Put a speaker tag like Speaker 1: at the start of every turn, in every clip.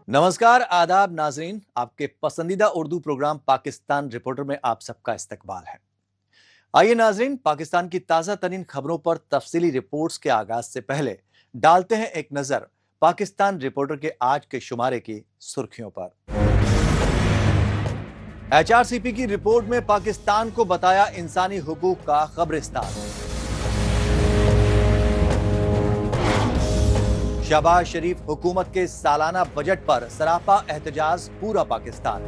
Speaker 1: नमस्कार, आदाब नाजरीन। आपके पसंदीदा उर्दू प्रोग्राम पाकिस्तान रिपोर्टर में आप सबका इस्तकबाल है। आइए नाजरीन, पाकिस्तान की ताज़ा तरीन खबरों पर तफसीली रिपोर्ट्स के आगाज से पहले डालते हैं एक नज़र पाकिस्तान रिपोर्टर के आज के शुमारे की सुर्खियों पर। HRCP की रिपोर्ट में पाकिस्तान को बताया इंसानी हुकूक का कब्रिस्तान। शहबाज शरीफ हुकूमत के सालाना बजट पर सरापा एहतजाज पूरा पाकिस्तान।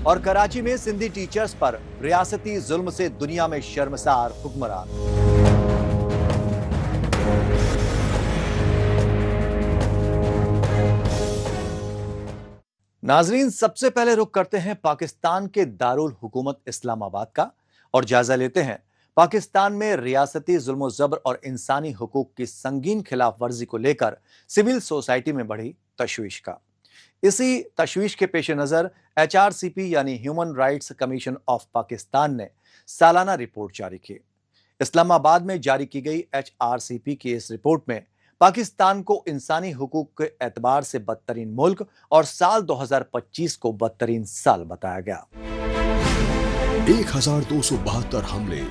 Speaker 1: और कराची में सिंधी टीचर्स पर रियासती जुल्म से दुनिया में शर्मसार हुक्मरान। नाजरीन, सबसे पहले रुख करते हैं पाकिस्तान के दारुल हुकूमत इस्लामाबाद का और जायजा लेते हैं पाकिस्तान में रियासती जुल्म ज़बर और इंसानी हुकूक की संगीन खिलाफ वर्जी को लेकर सिविल सोसाइटी में बढ़ी तशवीश का। इसी तशवीश के पेश नज़र HRCP यानी human rights commission of Pakistan ने सालाना रिपोर्ट जारी की। इस्लामाबाद में जारी की गई HRCP की इस रिपोर्ट में पाकिस्तान को इंसानी हुकूक के एतबार से बदतरीन मुल्क और साल 2025 को बदतरीन साल बताया गया।
Speaker 2: 1272 हमले,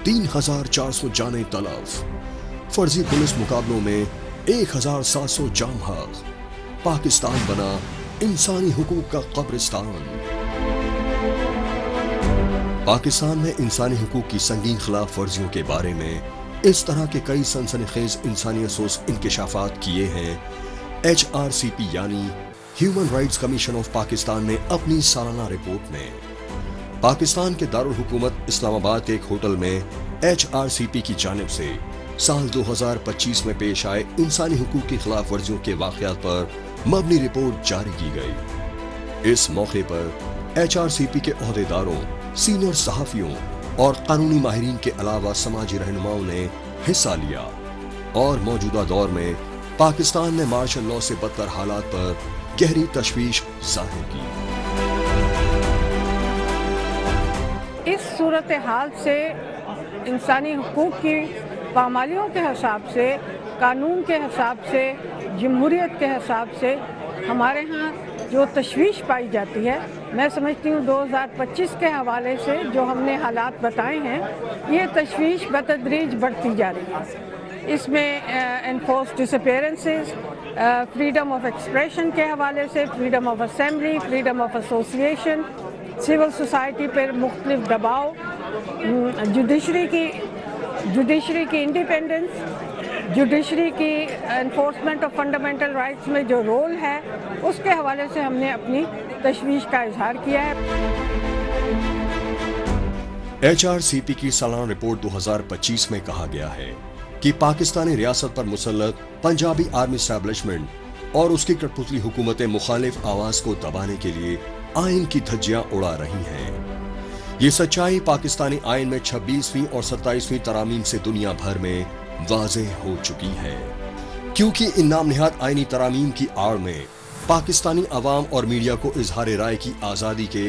Speaker 2: 3400 जाने तलफ, फर्जी पुलिस मुकाबलों में 1700 जाम हक। पाकिस्तान बना इंसानी हुकूक का कब्रिस्तान। पाकिस्तान में इंसानी हुकूक की संगीन खिलाफ वर्जियों के बारे में इस तरह के कई सनसनीखेज इंसानियत इंकशाफात किए हैं HRCP यानी human rights commission of Pakistan ने अपनी सालाना रिपोर्ट में। पाकिस्तान के दारुल हुकूमत इस्लामाबाद के एक होटल में HRCP की जानिब से साल 2025 में पेश आए इंसानी हुकूक की खिलाफ वर्जियों के वाक़यात पर मबनी रिपोर्ट जारी की गई। इस मौके पर HRCP के ओहदेदारों, सीनियर सहाफ़ियों और कानूनी माहिरीन के अलावा समाजी रहनुमाओं ने हिस्सा लिया और मौजूदा दौर में पाकिस्तान में मार्शल लॉ से बदतर हालात पर गहरी तशवीश जाहिर की।
Speaker 3: इस सूरत हाल से इंसानी हुकूक की पामालियों के हिसाब से, कानून के हिसाब से, जमहूरियत के हिसाब से हमारे यहाँ जो तशवीश पाई जाती है, मैं समझती हूँ 2025 के हवाले से जो हमने हालात बताए हैं, ये तशवीश बतदरीज बढ़ती जा रही है। इसमें enforce disappearances, freedom of expression के हवाले से, freedom of assembly, freedom of association, civil society पर मुख्तलिफ दबाव, जुडिशरी की इंडिपेंडेंस, जुडिशरी की एनफोर्समेंट ऑफ फंडामेंटल राइट्स में जो रोल है, उसके हवाले से हमने अपनी तशवीश का इजहार किया है।
Speaker 2: HRCP की सालाना रिपोर्ट 2025 में कहा गया है कि पाकिस्तानी रियासत पर मुसल्लत पंजाबी आर्मी एस्टैब्लिशमेंट और उसकी कठपुतली हुकूमतें मुखालिफ आवाज को दबाने के लिए आइन की धज्जियां उड़ा रही हैं। ये सच्चाई पाकिस्तानी आइन में 26वीं और 27वीं तरामीम से दुनिया भर में वाज़ेह हो चुकी है, क्योंकि इन नामनिहाद आइनी तरामीम की आड़ में पाकिस्तानी अवाम और मीडिया को इजहार राय की आज़ादी के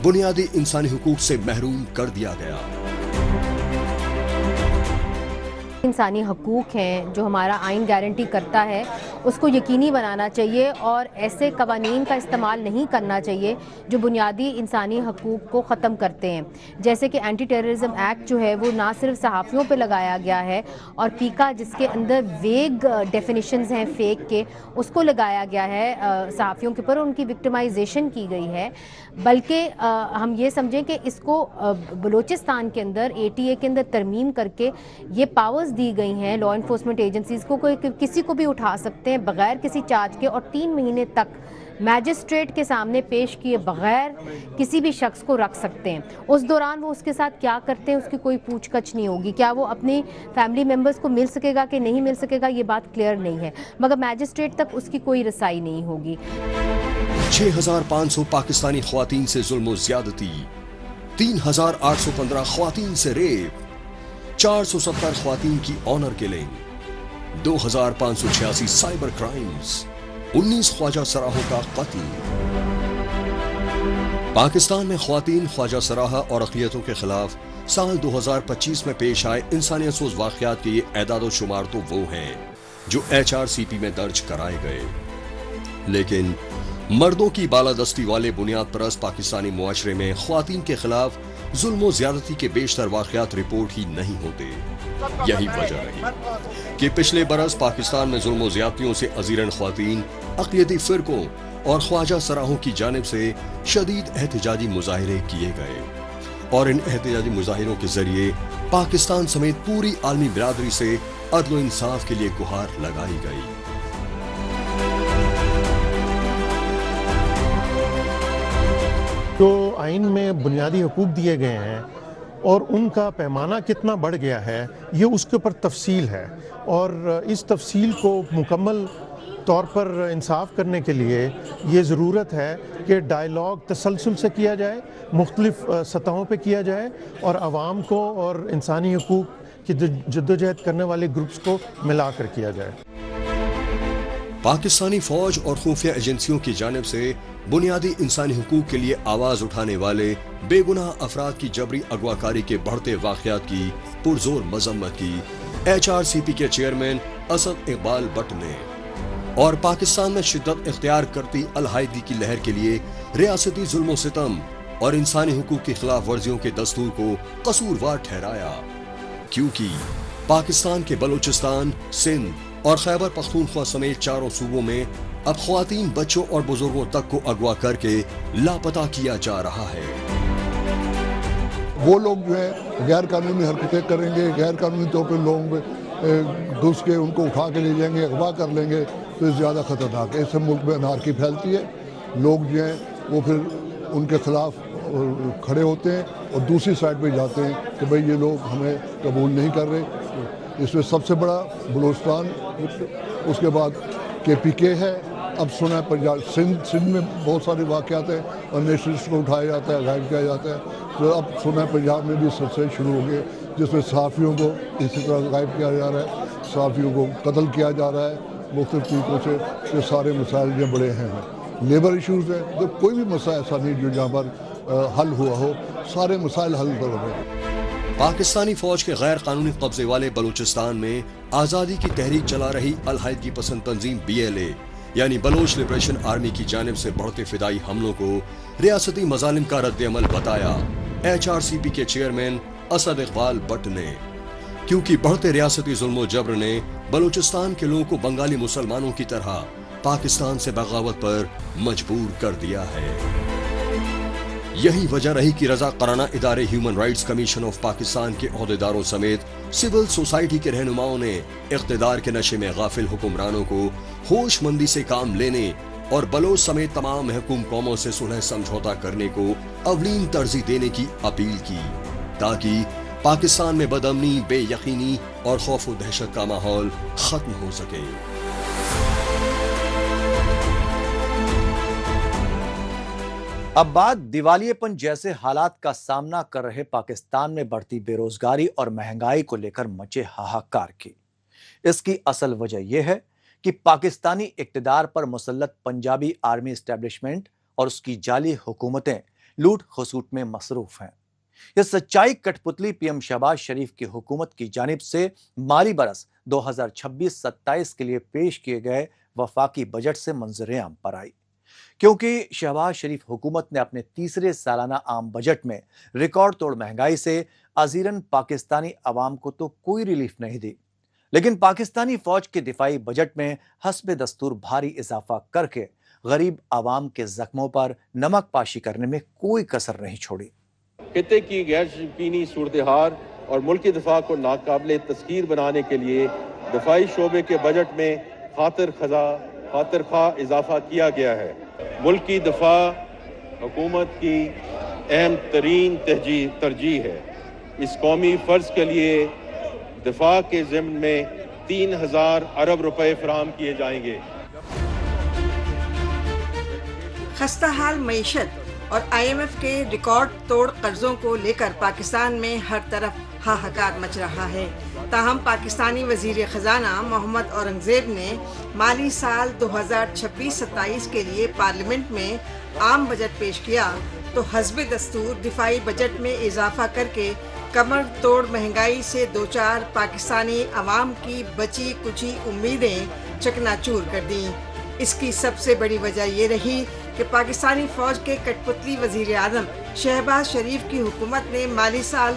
Speaker 2: बुनियादी इंसानी हुकूक से महरूम कर दिया गया।
Speaker 4: इंसानी हकूक़ हैं जो हमारा आइन गारंटी करता है, उसको यकीनी बनाना चाहिए और ऐसे कवानीन का इस्तेमाल नहीं करना चाहिए जो बुनियादी इंसानी हकूक़ को ख़त्म करते हैं। जैसे कि एंटी टेररिज्म एक्ट जो है वो ना सिर्फ सहाफ़ियों पे लगाया गया है और पीका जिसके अंदर वेग डेफिनिशंस हैं फेक के, उसको लगाया गया है सहाफ़ियों के ऊपर, उनकी विक्टिमाइजेशन की गई है। बल्कि हम ये समझें कि इसको बलूचिस्तान के अंदर ATA के अंदर तरमीम करके ये पावर्स दी गई हैं लॉ इन्फोर्समेंट एजेंसीज को, कोई किसी को भी उठा सकते हैं बगैर किसी चार्ज के और 3 महीने तक मैजिस्ट्रेट के सामने पेश किए बगैर किसी भी शख्स को रख सकते हैं। उस दौरान वो उसके साथ क्या करते हैं उसकी कोई पूछताछ नहीं होगी। क्या वो अपनी फैमिली मेम्बर्स को मिल सकेगा कि नहीं मिल सकेगा, ये बात क्लियर नहीं है, मगर मैजिस्ट्रेट तक उसकी कोई रसाई नहीं होगी।
Speaker 2: 6500 पाकिस्तानी ख्वातीन से जुल्म और ज्यादती, 3815 ख्वातीन से रेप, 470 ख्वातीन की ऑनर किलिंग, 2586 साइबर क्राइम्स, 19 ख्वाजा सराहों का कत्ल। पाकिस्तान में ख्वातीन, ख्वाजा सराहा और अक़लियतों के खिलाफ साल 2025 में पेश आए इंसानियत सोज वाक़यात के ये एदाद शुमार तो वो हैं जो HRCP में दर्ज कराए गए, लेकिन मर्दों की बालादस्ती वाले बुनियाद परस्त पाकिस्तानी मुआशरे में ख्वातीन के खिलाफ जुल्म और ज्यादती के बेशतर वाक़यात रिपोर्ट ही नहीं होते। यही वजह रही कि पिछले बरस पाकिस्तान में जुल्म और ज्यादतियों से अजीरन ख्वातीन, अक़लियती फ़िरक़ों और ख्वाजा सराहों की जानिब से शदीद एहतजाजी मुजाहिरे किए गए और इन एहतजाजी मुजाहिरों के जरिए पाकिस्तान समेत पूरी आलमी बिरादरी से अदल व इंसाफ के लिए गुहार लगाई गई।
Speaker 5: जो आइन में बुनियादी हुकूक दिए गए हैं और उनका पैमाना कितना बढ़ गया है, ये उसके ऊपर तफसील है और इस तफसील को मुकम्मल तौर पर इंसाफ करने के लिए ये ज़रूरत है कि डायलॉग तसलसल से किया जाए, मुख्तलिफ सतहों पे किया जाए और आवाम को और इंसानी हुकूक की जद्दोजहद करने वाले ग्रुप्स को मिलाकर किया जाए।
Speaker 2: पाकिस्तानी फौज और खुफिया एजेंसियों की जानिब से बुनियादी इंसानी हुकूक के लिए आवाज उठाने वाले बेगुनाह अफराद की जबरी अगवाकारी के बढ़ते वाक़यात की पुरजोर मजम्मत की HRCP के चेयरमैन असद इकबाल भट्ट ने और पाकिस्तान में शिद्दत इख्तियार करती अलहायदगी की लहर के लिए रियासती जुल्म और सितम और इंसानी हुकूक की खिलाफ वर्जियों के दस्तूर को कसूरवार ठहराया, क्योंकि पाकिस्तान के बलूचिस्तान, सिंध और खैबर पख्तूनख्वा समेत चारों सूबों में अब ख्वातीन, बच्चों और बुजुर्गों तक को अगवा करके लापता किया जा रहा है।
Speaker 6: वो लोग जो है गैर कानूनी हरकतें करेंगे, गैर कानूनी तौर पर लोग घुस के उनको उठा के ले जाएंगे, अगवा कर लेंगे, तो ज़्यादा ख़तरनाक है। इससे मुल्क में अनारकी फैलती है, लोग जो हैं वो फिर उनके खिलाफ खड़े होते हैं और दूसरी साइड पे जाते हैं कि भाई ये लोग हमें कबूल नहीं कर रहे। इसमें सबसे बड़ा बलूचिस्तान, उसके बाद KPK है, अब सुना है पंजाब, सिंध में बहुत सारे वाक़यात हैं और नेशनलिस्ट को उठाया जाता है, गायब किया जाता है। तो अब सुना है पंजाब में भी सिलसिले शुरू हो गए जिसमें सहाफ़ियों को इसी तरह गायब किया जा रहा है, सहाफ़ियों को कत्ल किया जा रहा है मुख्तलिफ तरीक़ों से। ये सारे मसाइल जो बड़े हैं, लेबर इशूज़ हैं, तो कोई भी मसला ऐसा नहीं जो जहाँ पर हल हुआ हो, सारे मसाइल हल कर रहे हैं।
Speaker 2: पाकिस्तानी फौज के गैर कानूनी कब्जे वाले बलूचिस्तान में आज़ादी की तहरीक चला रही अलहायदगी पसंद तंजीम BLA यानी बलोच लिबरेशन आर्मी की जानिब से बढ़ते फिदाई हमलों को रियासती मजालिम का रद्द-ए-अमल बताया HRCP के चेयरमैन असद इकबाल भट्ट ने, क्योंकि बढ़ते रियासती जुल्म और जबर ने बलूचिस्तान के लोगों को बंगाली मुसलमानों की तरह पाकिस्तान से बगावत पर मजबूर कर दिया है। यही वजह रही कि रज़ाकाराना इदारे human rights commission of Pakistan के ओहदेदारों समेत सिविल सोसाइटी के रहनुमाओं ने इक़्तिदार के नशे में गाफिल हुक्मरानों को होशमंदी से काम लेने और बलोच समेत तमाम महकूम कौमों से सुलह समझौता करने को अवलीन तरजीह देने की अपील की, ताकि पाकिस्तान में बदअमनी, बेयकीनी और खौफ और दहशत का माहौल खत्म हो सके।
Speaker 1: अब बात दिवालियेपन जैसे हालात का सामना कर रहे पाकिस्तान में बढ़ती बेरोजगारी और महंगाई को लेकर मचे हाहाकार की। इसकी असल वजह यह है कि पाकिस्तानी इक्तदार पर मुसल्लत पंजाबी आर्मी एस्टेब्लिशमेंट और उसकी जाली हुकूमतें लूट खसूट में मसरूफ हैं। यह सच्चाई कठपुतली PM शहबाज शरीफ की हुकूमत की जानिब से माली बरस 2026-27 के लिए पेश किए गए वफाकी बजट से मंजर-ए-आम पर आई, क्योंकि शहबाज शरीफ हुकूमत ने अपने तीसरे सालाना आम बजट में रिकॉर्ड तोड़ महंगाई से अजीरन पाकिस्तानी अवाम को तो कोई रिलीफ नहीं दी, लेकिन पाकिस्तानी फौज के दिफाई बजट में हस्बे दस्तूर भारी इजाफा करके गरीब अवाम के जख्मों पर नमक पाशी करने में कोई कसर नहीं छोड़ी।
Speaker 7: खित्ते की गैर यकीनी सूरत-ए-हाल और मुल्की दिफा को नाकाबिले तस्खीर बनाने के लिए दिफाई शोबे के बजट में खातिर खा इजाफा किया गया है। मुल्क की दफा हुकूमत की अहम तरीन तरजीह है। इस कौमी फ़र्ज के लिए दिफा के ज़िम्न में 3000 अरब रुपए फराहम किए जाएंगे।
Speaker 8: खस्ता हाल मईशत और IMF के रिकॉर्ड तोड़ कर्जों को लेकर पाकिस्तान में हर तरफ हाहाकार मच रहा है। ताहम पाकिस्तानी वजीर खजाना मोहम्मद औरंगजेब ने माली साल 2026-27 के लिए पार्लियामेंट में आम बजट पेश किया तो हस्बे दस्तूर दिफाई बजट में इजाफा करके कमर तोड़ महंगाई से दो चार पाकिस्तानी अवाम की बची कुची उम्मीदें चकनाचूर कर दी। इसकी सबसे बड़ी वजह ये रही कि पाकिस्तानी फौज के कठपुतली वजीर आजम शहबाज शरीफ की हुकूमत ने माली साल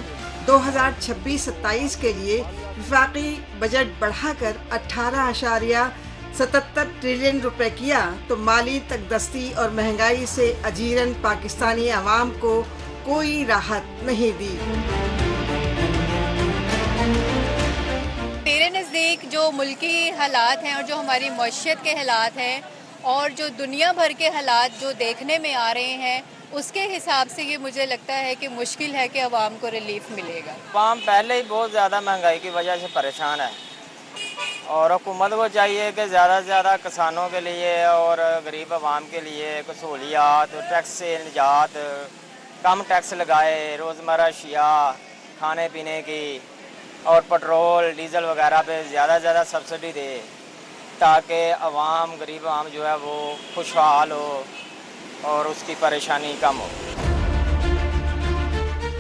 Speaker 8: 2026-27 के लिए वफाकी बजट बढ़ाकर 18.77 ट्रिलियन रुपए किया, तो माली तकदस्ती और महंगाई से अजीरन पाकिस्तानी अवाम को कोई राहत नहीं दी।
Speaker 9: मेरे नज़दीक जो मुल्की हालात हैं और जो हमारी मईशत के हालात हैं और जो दुनिया भर के हालात जो देखने में आ रहे हैं, उसके हिसाब से ये मुझे लगता है कि मुश्किल है कि अवाम को रिलीफ मिलेगा।
Speaker 10: अवाम पहले ही बहुत ज़्यादा महंगाई की वजह से परेशान है और हुकूमत को चाहिए कि ज़्यादा से ज़्यादा किसानों के लिए और गरीब अवाम के लिए सहूलियात, टैक्स से निजात, कम टैक्स लगाए, रोज़मर्रा अशिया, खाने पीने की और पेट्रोल डीज़ल वगैरह पे ज़्यादा सब्सिडी दे, ताकि अवाम गरीब अवाम जो है वो खुशहाल हो और उसकी परेशानी कम हो।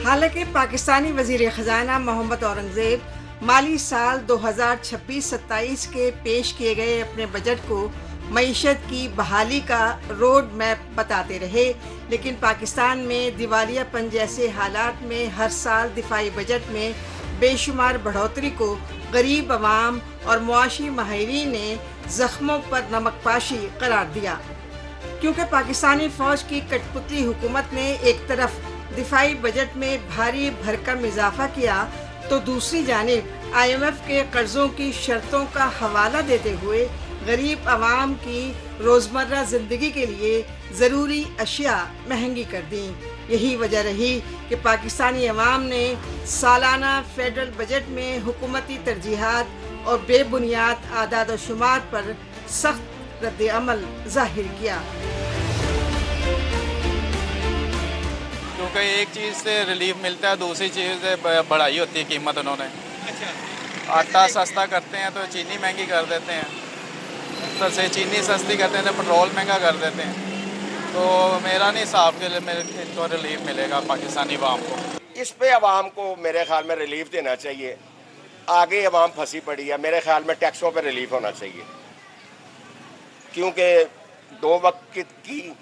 Speaker 8: हालांकि पाकिस्तानी वजीर ख़जाना मोहम्मद औरंगज़ेब माली साल 2026-27 के पेश किए गए अपने बजट को मईशत की बहाली का रोड मैप बताते रहे, लेकिन पाकिस्तान में दिवालियापन जैसे हालात में हर साल दिफाई बजट में बेशुमार बढ़ोतरी को गरीब अवाम और मुआशी माहिरीन ने जख्मों पर नमकपाशी करार दिया। क्योंकि पाकिस्तानी फौज की कठपुतली हुकूमत ने एक तरफ दिफाई बजट में भारी भरकम इजाफा किया, तो दूसरी जानिब IMF के कर्जों की शर्तों का हवाला देते हुए गरीब अवाम की रोज़मर्रा ज़िंदगी के लिए ज़रूरी अशिया महंगी कर दी। यही वजह रही कि पाकिस्तानी अवाम ने सालाना फेडरल बजट में हुकूमती तरजीहात और बेबुनियाद आदाद व शुमार पर सख्त रद्द अमल जाहिर किया।
Speaker 11: क्योंकि एक चीज़ से रिलीफ मिलता है, दूसरी चीज़ से बढ़ाई होती है कीमत उन्होंने। आटा सस्ता करते हैं तो चीनी महंगी कर देते हैं, ऊपर से चीनी सस्ती करते हैं तो पेट्रोल महंगा कर देते हैं। तो मेरा नहीं हिसाब के लिए मेरे इनको रिलीफ मिलेगा पाकिस्तानी अवाम को।
Speaker 12: इस पे अवाम को मेरे ख्याल में रिलीफ देना चाहिए। आगे अवाम फंसी पड़ी है, मेरे ख्याल में टैक्सों पे रिलीफ होना चाहिए, क्योंकि 2 वक्त की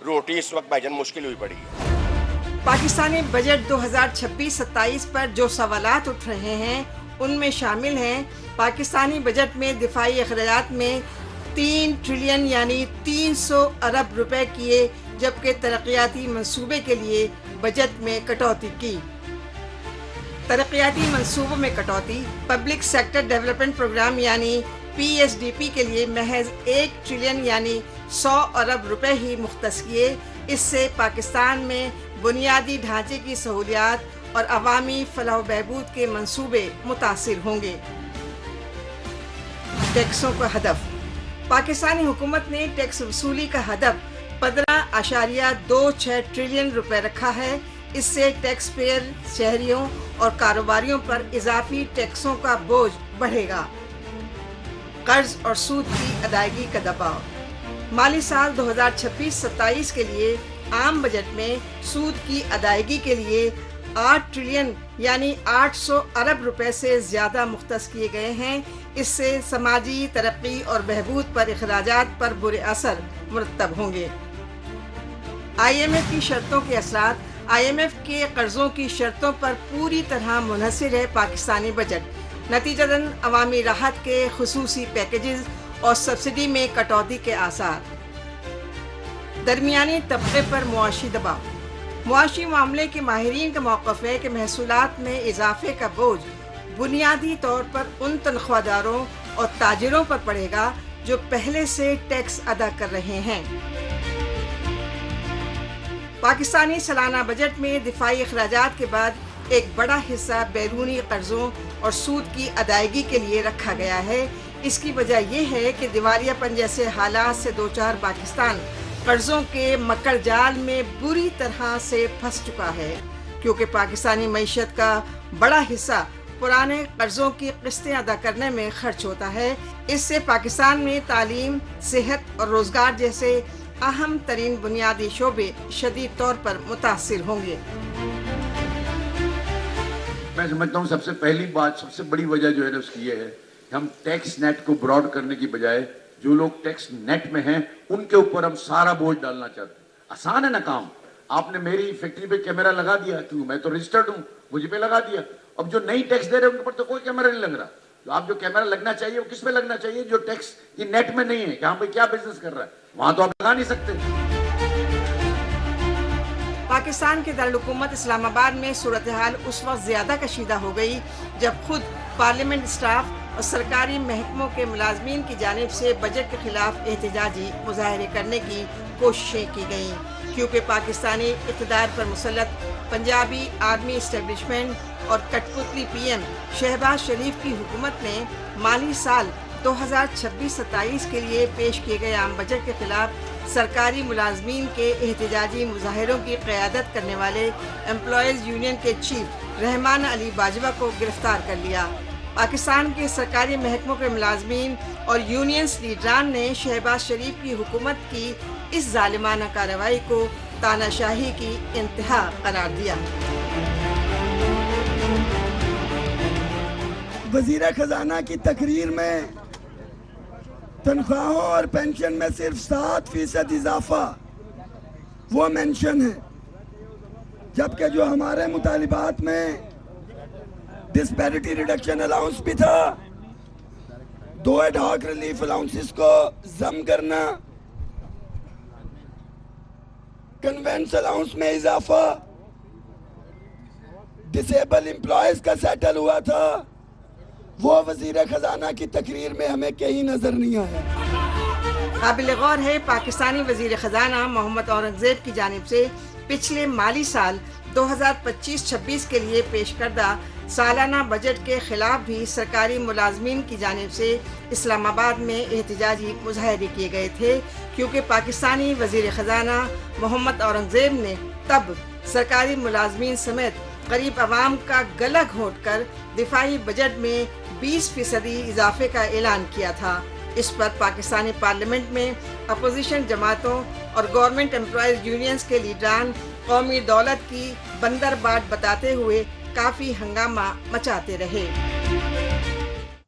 Speaker 12: रोटी इस वक्त भाईजान मुश्किल हुई पड़ी है।
Speaker 8: पाकिस्तानी बजट 2026-27 पर जो सवालात उठ रहे हैं, उनमें शामिल हैं पाकिस्तानी बजट में दिफाई अखराजात में 3 ट्रिलियन यानी 300 अरब रुपए किए, जबकि तरक्याती मंसूबे के लिए बजट में कटौती की। तरक्याती मंसूबों में कटौती, पब्लिक सेक्टर डेवलपमेंट प्रोग्राम यानी PSDP के लिए महज 1 ट्रिलियन यानी 100 अरब रुपए ही मुख्तस किए। इससे पाकिस्तान में बुनियादी ढांचे की सहूलियात और अवामी फलाह बहबूद के मंसूबे मुतासिर होंगे। टैक्सों का हदफ, पाकिस्तानी हुकूमत ने टैक्स वसूली का हदफ 15.26 ट्रिलियन रुपए रखा है। इससे टैक्स पेयर, शहरियों और कारोबारियों पर इजाफी टैक्सों का बोझ बढ़ेगा। कर्ज और सूद की अदायगी का दबाव, माली साल 2026-27 के लिए आम बजट में सूद की अदायगी के लिए 8 ट्रिलियन यानी 800 अरब रुपए से ज़्यादा मुख्तस किए गए हैं। इससे समाजी तरक्की और बहबूद पर अखराजात पर बुरे असर मुरतब होंगे। IMF की शर्तों के असरात, IMF के कर्जों की शर्तों पर पूरी तरह मुनहसिर है पाकिस्तानी बजट। नतीजतन अवामी राहत के खुसूसी पैकेजेस और सब्सिडी में कटौती के आसार। दरमियानी तबके पर मुआशी दबाव, मुआशी मामले के माहिरीन का मौक़िफ़ है कि महसूलात में इजाफे का बोझ बुनियादी तौर पर उन तनख्वाहदारों और ताजिरों पर पड़ेगा जो पहले से टैक्स अदा कर रहे हैं। पाकिस्तानी सालाना बजट में दिफाई अखराजात के बाद एक बड़ा हिस्सा बैरूनी कर्जों और सूद की अदायगी के लिए रखा गया है। इसकी वजह यह है कि दिवालियापन जैसे हालात से दो चार पाकिस्तान कर्जों के मकर जाल में बुरी तरह से फंस चुका है, क्योंकि पाकिस्तानी मईशत का बड़ा हिस्सा पुराने कर्जों की किस्तें अदा करने में खर्च होता है। इससे पाकिस्तान में तालीम, सेहत और रोजगार जैसे अहम तरीन बुनियादी शोबे शदीद तौर पर मुतासिर होंगे।
Speaker 13: میں سمجھتا ہوں سب سے پہلی بات، سب سے بڑی وجہ جو ہے نا اس کی یہ ہے کہ ہم ٹیکس نیٹ کو براڈ کرنے کی بجائے جو لوگ ٹیکس نیٹ میں ہیں ان کے اوپر ہم سارا بوجھ ڈالنا چاہتے ہیں. آسان ہے نا کام. آپ نے میری فیکٹری پہ کیمرہ لگا دیا، کیوں؟ میں تو رجسٹرڈ ہوں، مجھے پہ لگا دیا. اب جو نئی ٹیکس دے رہے ہیں ان کے اوپر تو کوئی کیمرہ نہیں لگ رہا. تو آپ جو کیمرہ لگنا چاہیے وہ کس پہ لگنا چاہیے؟ جو ٹیکس کی نیٹ میں نہیں ہے کہ ہاں بھائی کیا بزنس کر رہا ہے، وہاں تو آپ لگا نہیں سکتے.
Speaker 8: پاکستان کے دارالحکومت اسلام آباد میں صورتحال اس وقت زیادہ کشیدہ ہو گئی جب خود پارلیمنٹ اسٹاف اور سرکاری محکموں کے ملازمین کی جانب سے بجٹ کے خلاف احتجاجی مظاہرے کرنے کی کوششیں کی گئیں، کیونکہ پاکستانی اقتدار پر مسلط پنجابی آرمی اسٹیبلشمنٹ اور کٹ پتلی پی ایم شہباز شریف کی حکومت نے مالی سال 2026-27 کے لیے پیش کیے گئے عام بجٹ کے خلاف سرکاری ملازمین کے احتجاجی مظاہروں کی قیادت کرنے والے امپلائیز یونین کے چیف رحمان علی باجوہ کو گرفتار کر لیا. پاکستان کے سرکاری محکموں کے ملازمین اور یونینز لیڈران نے شہباز شریف کی حکومت کی اس ظالمانہ کارروائی کو تاناشاہی کی انتہا قرار دیا.
Speaker 14: وزیر خزانہ کی تقریر میں تنخواہوں اور پینشن میں صرف 7% اضافہ وہ مینشن ہے، جبکہ جو ہمارے مطالبات میں ڈسپیرٹی ریڈکشن الاؤنس بھی تھا، 2 ایڈ ہاک ریلیف الاؤنسز کو ضم کرنا، کنوینس الاؤنس میں اضافہ، ڈسیبل امپلائیز کا سیٹل ہوا تھا، وہ وزیر خزانہ کی تقریر میں ہمیں کہیں نظر نہیں آیا.
Speaker 8: قابل غور ہے پاکستانی وزیر خزانہ محمد اورنگزیب کی جانب سے پچھلے مالی سال 2025-26 کے لیے پیش کردہ سالانہ بجٹ کے خلاف بھی سرکاری ملازمین کی جانب سے اسلام آباد میں احتجاجی مظاہرے کیے گئے تھے، کیونکہ پاکستانی وزیر خزانہ محمد اورنگزیب نے تب سرکاری ملازمین سمیت غریب عوام کا گلا گھونٹ کر دفاعی بجٹ میں 20% اضافے کا اعلان کیا تھا. اس پر پاکستانی پارلیمنٹ میں اپوزیشن جماعتوں اور گورنمنٹ امپلائیز یونینز کے لیڈران قومی دولت کی بندر باٹ بتاتے ہوئے کافی ہنگامہ مچاتے رہے.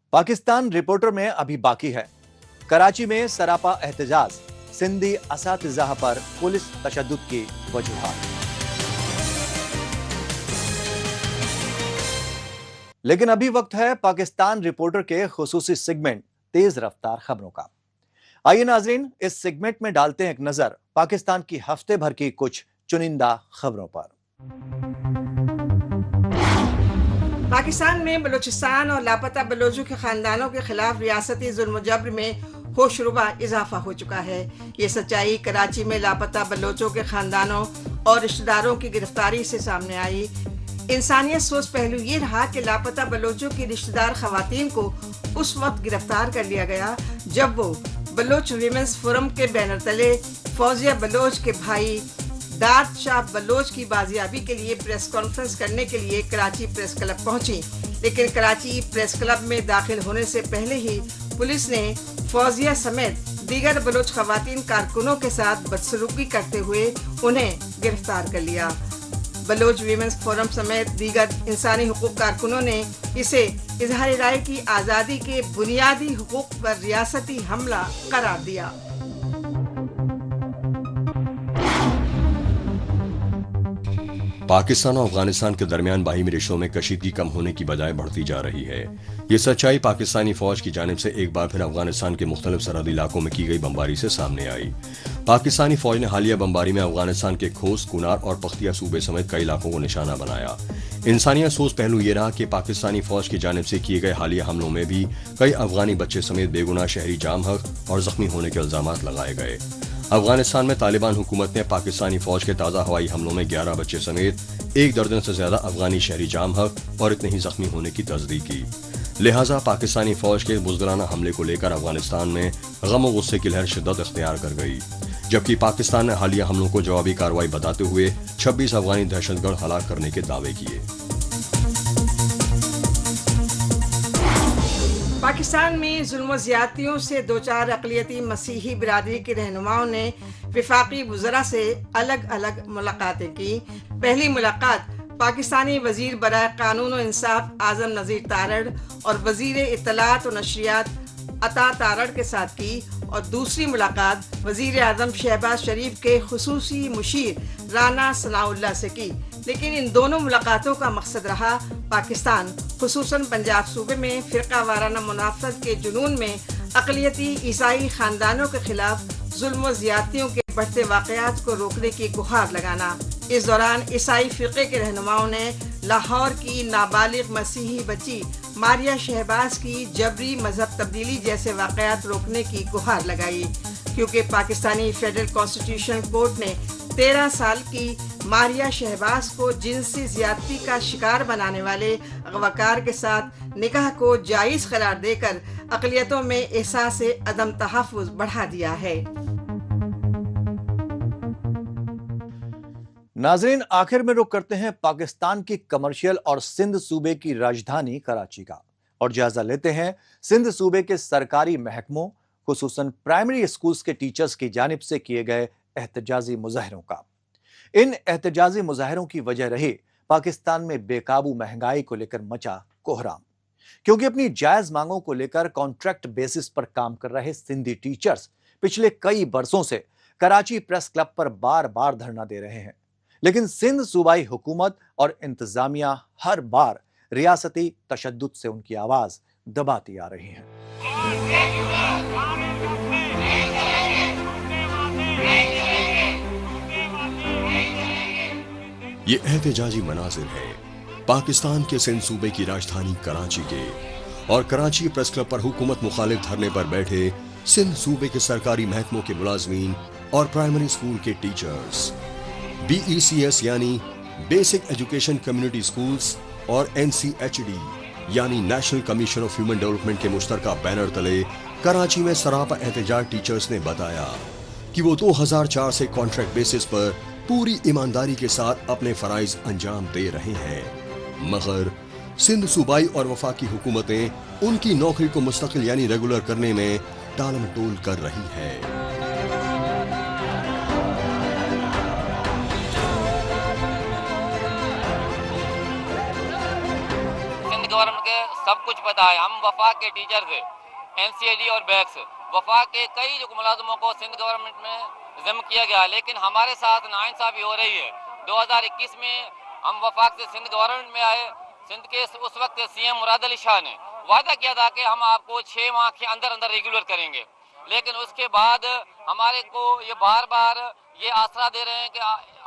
Speaker 1: پاکستان رپورٹر میں ابھی باقی ہے. کراچی میں سراپا احتجاج، سندھی اساتذہ پر پولیس تشدد کی وجوہات. لیکن ابھی وقت ہے پاکستان رپورٹر کے خصوصی سیگمنٹ تیز رفتار خبروں کا. آئیے ناظرین، اس سیگمنٹ میں ڈالتے ہیں ایک نظر پاکستان کی ہفتے بھر کی کچھ چنندہ خبروں پر.
Speaker 8: پاکستان میں بلوچستان اور لاپتہ بلوچوں کے خاندانوں کے خلاف ریاستی ظلم و جبر میں ہوشربا اضافہ ہو چکا ہے. یہ سچائی کراچی میں لاپتہ بلوچوں کے خاندانوں اور رشتہ داروں کی گرفتاری سے سامنے آئی. انسانیت سوز پہلو یہ رہا کہ لاپتہ بلوچوں کی رشتہ دار خواتین کو اس وقت گرفتار کر لیا گیا جب وہ بلوچ ویمنز فورم کے بینر تلے فوزیہ بلوچ کے بھائی داد شاہ بلوچ کی بازیابی کے لیے پریس کانفرنس کرنے کے لیے کراچی پریس کلب پہنچی. لیکن کراچی پریس کلب میں داخل ہونے سے پہلے ہی پولیس نے فوزیہ سمیت دیگر بلوچ خواتین کارکنوں کے ساتھ بدسلوکی کرتے ہوئے انہیں گرفتار کر لیا. بلوچ ویمنز فورم سمیت دیگر انسانی حقوق کارکنوں نے اسے اظہار رائے کی آزادی کے بنیادی حقوق پر ریاستی حملہ قرار دیا.
Speaker 2: پاکستان اور افغانستان کے درمیان باہمی رشتوں میں کشیدگی کم ہونے کی بجائے بڑھتی جا رہی ہے. یہ سچائی پاکستانی فوج کی جانب سے ایک بار پھر افغانستان کے مختلف سرحدی علاقوں میں کی گئی بمباری سے سامنے آئی. پاکستانی فوج نے حالیہ بمباری میں افغانستان کے کھوست، کنار اور پختیا صوبے سمیت کئی علاقوں کو نشانہ بنایا. انسانیت سوز پہلو یہ رہا کہ پاکستانی فوج کی جانب سے کیے گئے حالیہ حملوں میں بھی کئی افغانی بچے سمیت بے گناہ شہری جام حق اور زخمی ہونے کے الزامات لگائے گئے. افغانستان میں طالبان حکومت نے پاکستانی فوج کے تازہ ہوائی حملوں میں 11 بچے سمیت 1 درجن سے زیادہ افغانی شہری جام حق اور اتنے ہی زخمی ہونے کی تصدیق کی. لہٰذا پاکستانی فوج کے بزدلانہ حملے کو لے کر افغانستان میں غم و غصے کی لہر شدت اختیار کر گئی، جبکہ پاکستان نے حالیہ حملوں کو جوابی کارروائی بتاتے ہوئے 26 افغانی دہشت گرد ہلاک کرنے کے دعوے کیے.
Speaker 8: پاکستان میں ظلم و زیادتیوں سے دوچار اقلیتی مسیحی برادری کے رہنماؤں نے وفاقی وزراء سے الگ الگ ملاقاتیں کی. پہلی ملاقات पाकिस्तानी वजीर बराए कानून व इंसाफ आजम नज़ीर तारड़ और वजीर इत्तलात व नशरियात अता तारड़ के साथ की और दूसरी मुलाकात वजीर आजम शहबाज शरीफ के खुसूसी मुशीर राना सनाउल्लाह से की। लेकिन इन दोनों मुलाकातों का मकसद रहा पाकिस्तान खुसूसन पंजाब सूबे में फ़िरका वाराना मुनाफरत के जुनून में अक़लियती ईसाई ख़ानदानों के ख़िलाफ़ जुल्म व ज़्यादतियों के बढ़ते वाक़यात को रोकने की गुहार लगाना। इस दौरान ईसाई फ़िरक़े के रहनुमाओं ने लाहौर की नाबालिग मसीही बच्ची मारिया शहबाज की जबरी मजहब तब्दीली जैसे वाक़यात रोकने की गुहार लगाई, क्योंकि पाकिस्तानी फेडरल कॉन्स्टिट्यूशन कोर्ट ने 13 साल की मारिया शहबाज को जिनसी ज़्यादती का शिकार बनाने वाले अगवाकार के साथ निकाह को जायज़ करार देकर अक़लियतों में एहसास अदम तहफ़्फ़ुज़ बढ़ा दिया है।
Speaker 1: नाज़रीन, आखिर में रुख करते हैं पाकिस्तान की कमर्शियल और सिंध सूबे की राजधानी कराची का और जायजा लेते हैं सिंध सूबे के सरकारी महकमों खुसूसन प्राइमरी स्कूल्स के टीचर्स की जानिब से किए गए एहतजाजी मुजाहरों का। इन एहतजाजी मुजाहरों की वजह रही पाकिस्तान में बेकाबू महंगाई को लेकर मचा कोहराम, क्योंकि अपनी जायज मांगों को लेकर कॉन्ट्रैक्ट बेसिस पर काम कर रहे सिंधी टीचर्स पिछले कई बरसों से कराची प्रेस क्लब पर बार बार धरना दे रहे हैं, लेकिन सिंध सूबाई हुकूमत और इंतजामिया हर बार रियासती तशद्दुद से उनकी आवाज दबाती आ रही है।
Speaker 2: ये एहतजाजी मनाजिर है पाकिस्तान के सिंध सूबे की राजधानी कराची के, और कराची प्रेस क्लब पर हुकूमत मुखालिफ धरने पर बैठे सिंध सूबे के सरकारी महकमों के मुलाजमीन और प्राइमरी स्कूल के टीचर्स। BECS यानी बेसिक एजुकेशन कम्युनिटी स्कूल्स और NCHD यानी national commission of human development के मुश्तरका बैनर तले कराची में सरापा एहतजाज टीचर्स ने बताया कि वो 2004 से कॉन्ट्रैक्ट बेसिस पर पूरी ईमानदारी के साथ अपने फराइज अंजाम दे रहे हैं, मगर सिंध सूबाई और वफाकी हुकूमतें उनकी नौकरी को मुस्तकिल यानी रेगुलर करने में टालम टोल कर रही है।
Speaker 15: गवर्नमेंट के सब कुछ पता है। हम वफाक के टीचर थे, NCAD और बैक्स वफाक के कई जो मुलाजमों को सिंध गवर्नमेंट में ज़िम्म किया गया, लेकिन हमारे साथ नाइंसाफी हो रही है। 2021 में हम वफाक से सिंध गवर्नमेंट में आए। सिंध के उस वक्त CM मुराद अली शाह ने वादा किया था कि हम आपको 6 माह के अंदर अंदर रेगुलर करेंगे, लेकिन उसके बाद हमारे को ये बार बार ये आसरा दे रहे हैं कि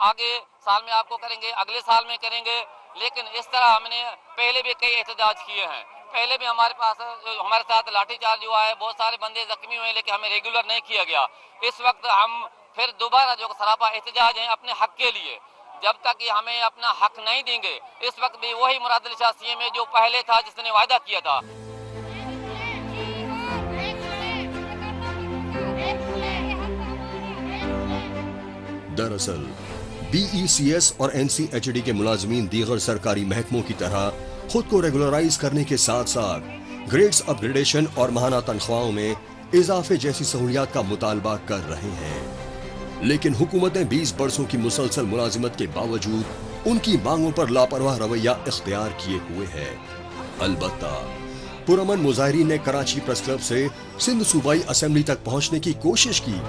Speaker 15: आगे साल में आपको करेंगे, अगले साल में करेंगे। लेकिन इस तरह हमने पहले भी कई एहतजाज किए हैं। पहले भी हमारे पास हमारे साथ लाठीचार्ज हुआ है, बहुत सारे बंदे जख्मी हुए, लेकिन हमें रेगुलर नहीं किया गया। इस वक्त हम फिर दोबारा जो सरापा एहतजाज हैं अपने हक के लिए, जब तक कि हमें अपना हक नहीं देंगे, इस वक्त भी वही मुराद अली शाह CM है जो पहले था, जिसने वादा किया था।
Speaker 2: दरअसल BECS और NCHD के मुलाजमीन दीगर सरकारी महकमों की तरह खुद को रेगुलराइज करने के साथ साथ ग्रेड्स अपग्रेडेशन और माहाना तनख्वाहों में इजाफे जैसी सहूलियात का मुतालबा कर रहे हैं, लेकिन हुकूमत ने 20 बरसों की मुसलसल मुलाजिमत के बावजूद उनकी मांगों पर लापरवाह रवैया इख्तियार किए हुए है। अलबत्ता पुरअमन मुजाहिरीन ने कराची प्रेस क्लब से सिंध सूबाई असेंबली तक पहुंचने की कोशिश की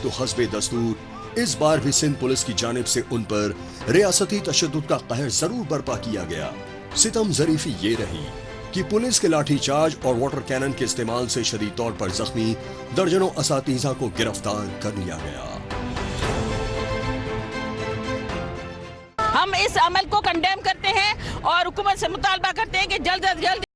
Speaker 2: तो हस्बे दस्तूर इस बार भी सिंध पुलिस की जानिब से उन पर रियासती तशद्दुद का कहर जरूर बर्पा किया गया। सितम ज़रीफी ये रही कि पुलिस के लाठीचार्ज और वाटर कैनन के इस्तेमाल से शदीद तौर पर जख्मी दर्जनों असातीज़ा को गिरफ्तार कर लिया गया।
Speaker 16: हम इस अमल को कंडेम करते हैं और हुकूमत से मुतालबा करते हैं कि जल्द से जल्द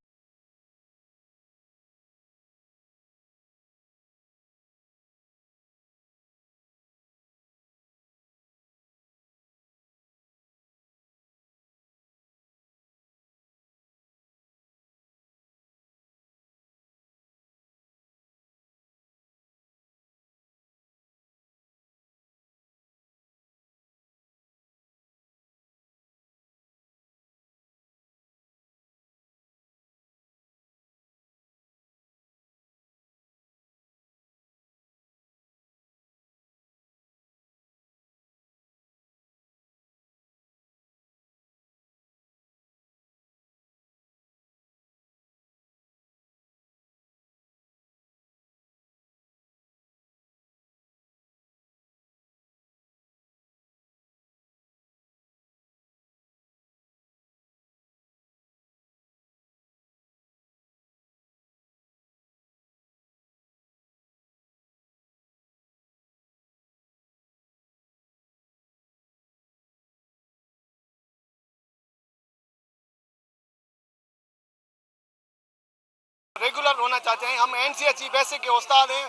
Speaker 17: रेगुलर होना चाहते हैं। हम NCHE बेसिक के उस्ताद हैं,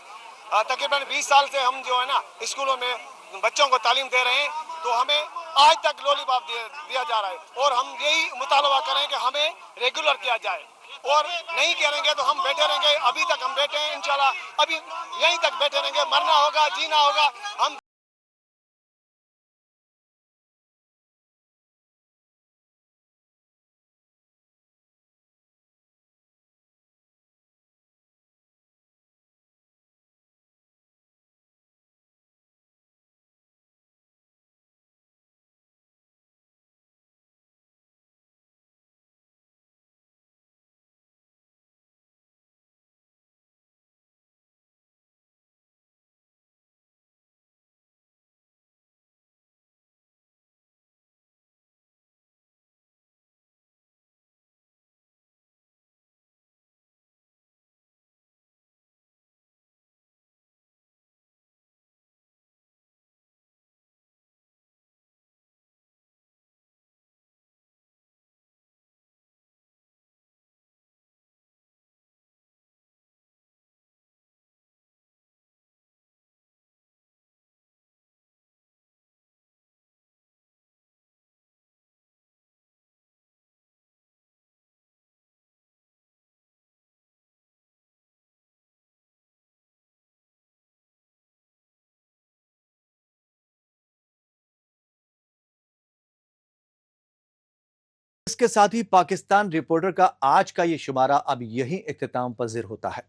Speaker 17: तकरीबन 20 साल से हम जो है ना स्कूलों में बच्चों को तालीम दे रहे हैं, तो हमें आज तक लॉलीपॉप दिया जा रहा है और हम यही मुतालबा करें कि हमें रेगुलर किया जाए, और नहीं करेंगे तो हम बैठे रहेंगे। अभी तक हम बैठे हैं, इंशाल्लाह अभी यहीं तक बैठे रहेंगे, मरना होगा जीना होगा। हम
Speaker 1: इसके साथ ही पाकिस्तान रिपोर्टर का आज का ये शुमारा अब यहीं इख्तिताम पजीर होता है।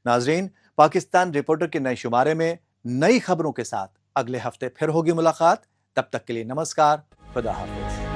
Speaker 1: नाजरीन, पाकिस्तान रिपोर्टर के नए शुमारे में नई खबरों के साथ अगले हफ्ते फिर होगी मुलाकात। तब तक के लिए नमस्कार, खुदा हाफिज।